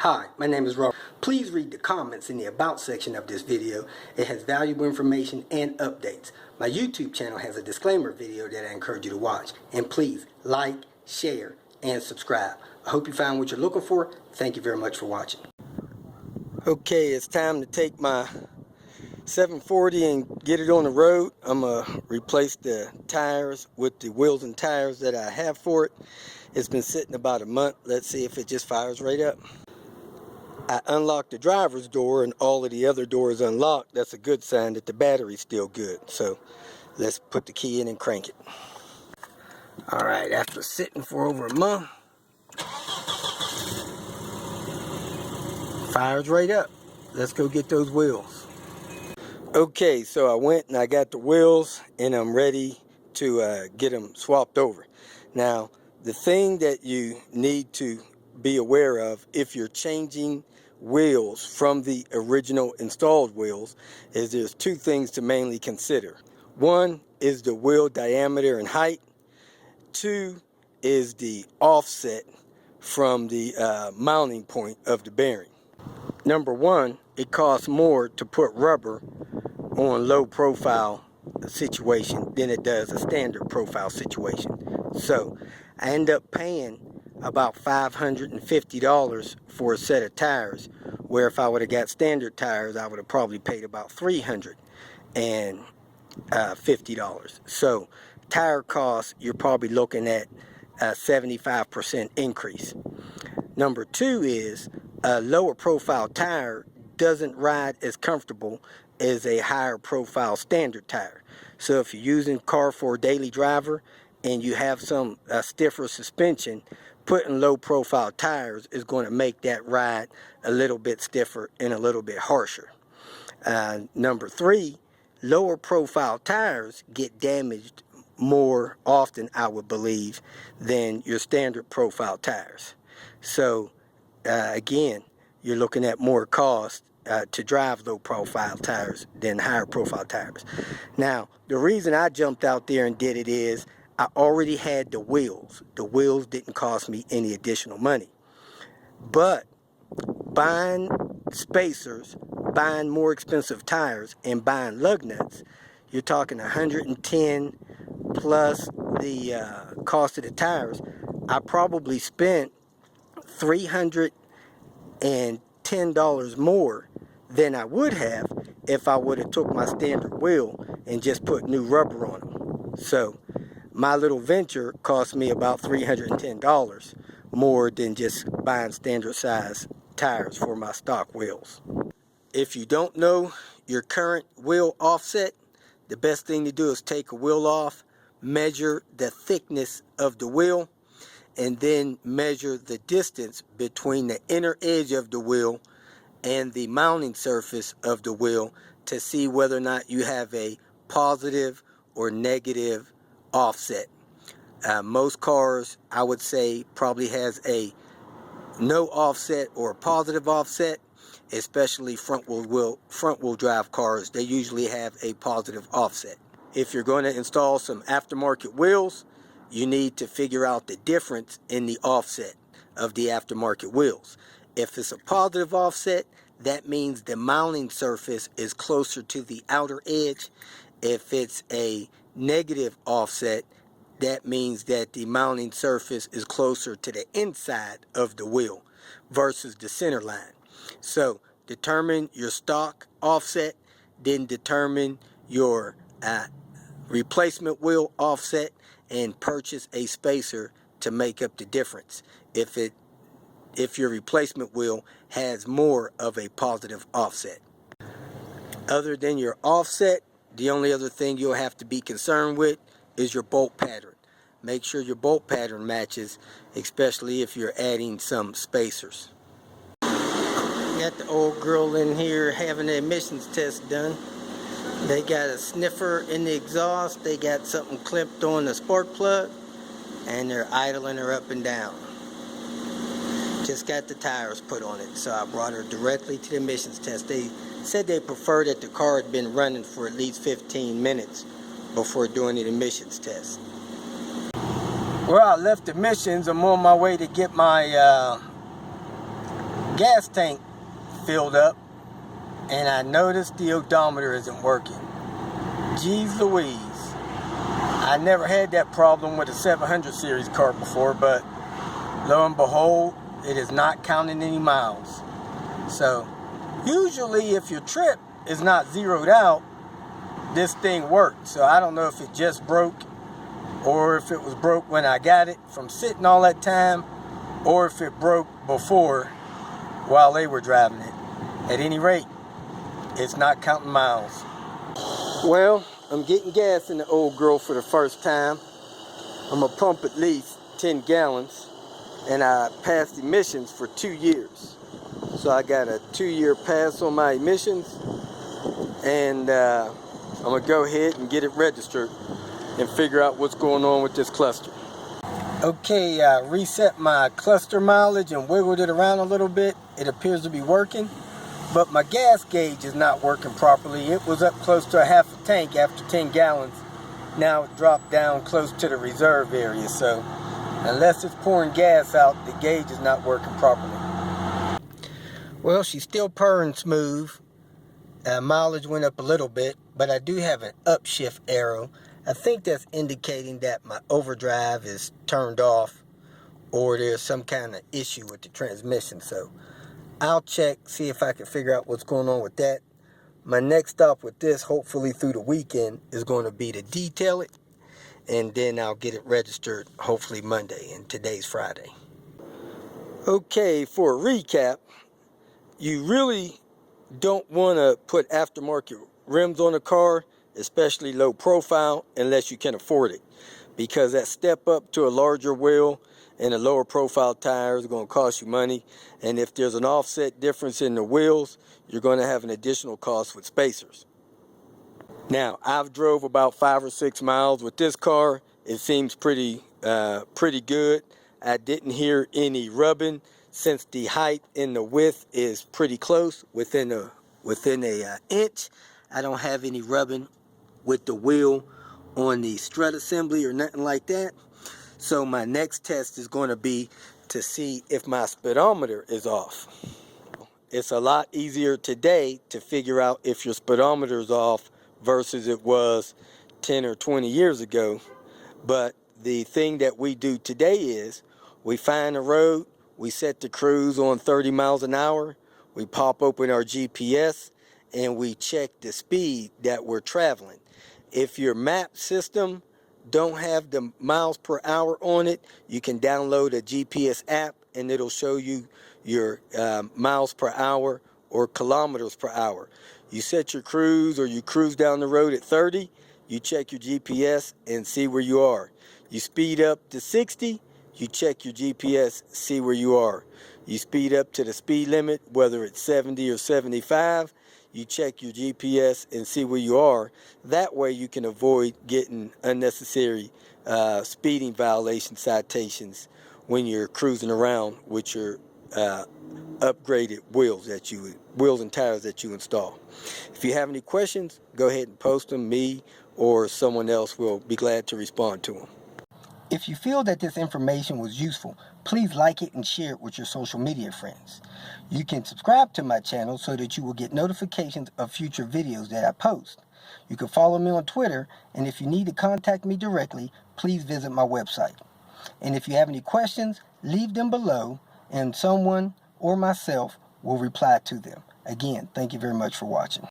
Hi, my name is Robert. Please read the comments in the About section of this video. It has valuable information and updates. My YouTube channel has a disclaimer video that I encourage you to watch. And please like, share, and subscribe. I hope you found what you're looking for. Thank you very much for watching. Okay, it's time to take my 740 and get it on the road. I'm going to replace the tires with the wheels and tires that I have for it. It's been sitting about a month. Let's see if it just fires right up. I unlocked the driver's door and all of the other doors unlocked. That's a good sign that the battery's still good. So let's put the key in and crank it. Alright, after sitting for over a month, fires right up. Let's go get those wheels. Okay, so I went and I got the wheels and I'm ready to get them swapped over. Now, the thing that you need to be aware of if you're changing wheels from the original installed wheels is there's two things to mainly consider. One is the wheel diameter and height. Two is the offset from the mounting point of the bearing. Number one, it costs more to put rubber on low profile situation than it does a standard profile situation. So I end up paying about $550 for a set of tires, where if I would have got standard tires I would have probably paid about $350. So tire costs, you're probably looking at a 75% increase. Number two is a lower profile tire doesn't ride as comfortable as a higher profile standard tire. So if you're using car for a daily driver and you have some stiffer suspension, putting low profile tires is going to make that ride a little bit stiffer and a little bit harsher. Number three, lower profile tires get damaged more often, I would believe, than your standard profile tires. So again, you're looking at more cost to drive low profile tires than higher profile tires. Now, the reason I jumped out there and did it is I already had the wheels. The wheels didn't cost me any additional money. But buying spacers, buying more expensive tires, and buying lug nuts, you're talking $110 plus the cost of the tires. I probably spent $310 more than I would have if I would have took my standard wheel and just put new rubber on them. So my little venture cost me about $310 more than just buying standard size tires for my stock wheels. If you don't know your current wheel offset, the best thing to do is take a wheel off, measure the thickness of the wheel, and then measure the distance between the inner edge of the wheel and the mounting surface of the wheel to see whether or not you have a positive or negative offset. Most cars, I would say, probably has a no offset or a positive offset, especially front wheel drive cars. They usually have a positive offset. If you're going to install some aftermarket wheels, you need to figure out the difference in the offset of the aftermarket wheels. If it's a positive offset, that means the mounting surface is closer to the outer edge. If it's a negative offset, that means that the mounting surface is closer to the inside of the wheel versus the center line. So determine your stock offset, then determine your replacement wheel offset, and purchase a spacer to make up the difference if your replacement wheel has more of a positive offset. Other than your offset, the only other thing you'll have to be concerned with is your bolt pattern. Make sure your bolt pattern matches, especially if you're adding some spacers. Got the old girl in here having the emissions test done. They got a sniffer in the exhaust, they got something clipped on the spark plug, and they're idling her up and down. Just got the tires put on it, so I brought her directly to the emissions test. They said they prefer that the car had been running for at least 15 minutes before doing the emissions test. Well, I left emissions. I'm on my way to get my gas tank filled up, and I noticed the odometer isn't working. Jeez Louise. I never had that problem with a 700 series car before, but lo and behold, it is not counting any miles. So usually if your trip is not zeroed out, this thing worked. So I don't know if it just broke, or if it was broke when I got it from sitting all that time, or if it broke before while they were driving it. At any rate, it's not counting miles. Well, I'm getting gas in the old girl for the first time. I'm gonna pump at least 10 gallons, and I passed emissions for 2 years. So I got a 2-year pass on my emissions, and I'm gonna go ahead and get it registered and figure out what's going on with this cluster. Okay, I reset my cluster mileage and wiggled it around a little bit. It appears to be working, but my gas gauge is not working properly. It was up close to a half a tank after 10 gallons. Now it dropped down close to the reserve area, so unless it's pouring gas out, the gauge is not working properly. Well, she's still purring smooth. Mileage went up a little bit, but I do have an upshift arrow. I think that's indicating that my overdrive is turned off, or there's some kind of issue with the transmission. So I'll check, see if I can figure out what's going on with that. My next stop with this, hopefully through the weekend, is going to be to detail it, and then I'll get it registered hopefully Monday, and today's Friday. Okay, for a recap, you really don't want to put aftermarket rims on a car, especially low profile, unless you can afford it, because that step up to a larger wheel and a lower profile tire is going to cost you money. And if there's an offset difference in the wheels, you're going to have an additional cost with spacers. Now, I've drove about 5 or 6 miles with this car. It seems pretty good. I didn't hear any rubbing, since the height and the width is pretty close, within a inch. I don't have any rubbing with the wheel on the strut assembly or nothing like that. So my next test is going to be to see if my speedometer is off. It's a lot easier today to figure out if your speedometer is off versus it was 10 or 20 years ago. But the thing that we do today is we find a road, we set the cruise on 30 miles an hour, we pop open our GPS, and we check the speed that we're traveling. If your map system don't have the miles per hour on it, you can download a GPS app, and it'll show you your miles per hour or kilometers per hour. You set your cruise, or you cruise down the road at 30, you check your GPS and see where you are. You speed up to 60, you check your GPS, see where you are. You speed up to the speed limit, whether it's 70 or 75, you check your GPS and see where you are. That way you can avoid getting unnecessary speeding violation citations when you're cruising around with your upgraded wheels and tires that you install. If you have any questions, go ahead and post them. Me or someone else will be glad to respond to them. If you feel that this information was useful, please like it and share it with your social media friends. You can subscribe to my channel so that you will get notifications of future videos that I post. You can follow me on Twitter, and if you need to contact me directly, please visit my website. And if you have any questions, leave them below, and someone or myself will reply to them. Again, thank you very much for watching.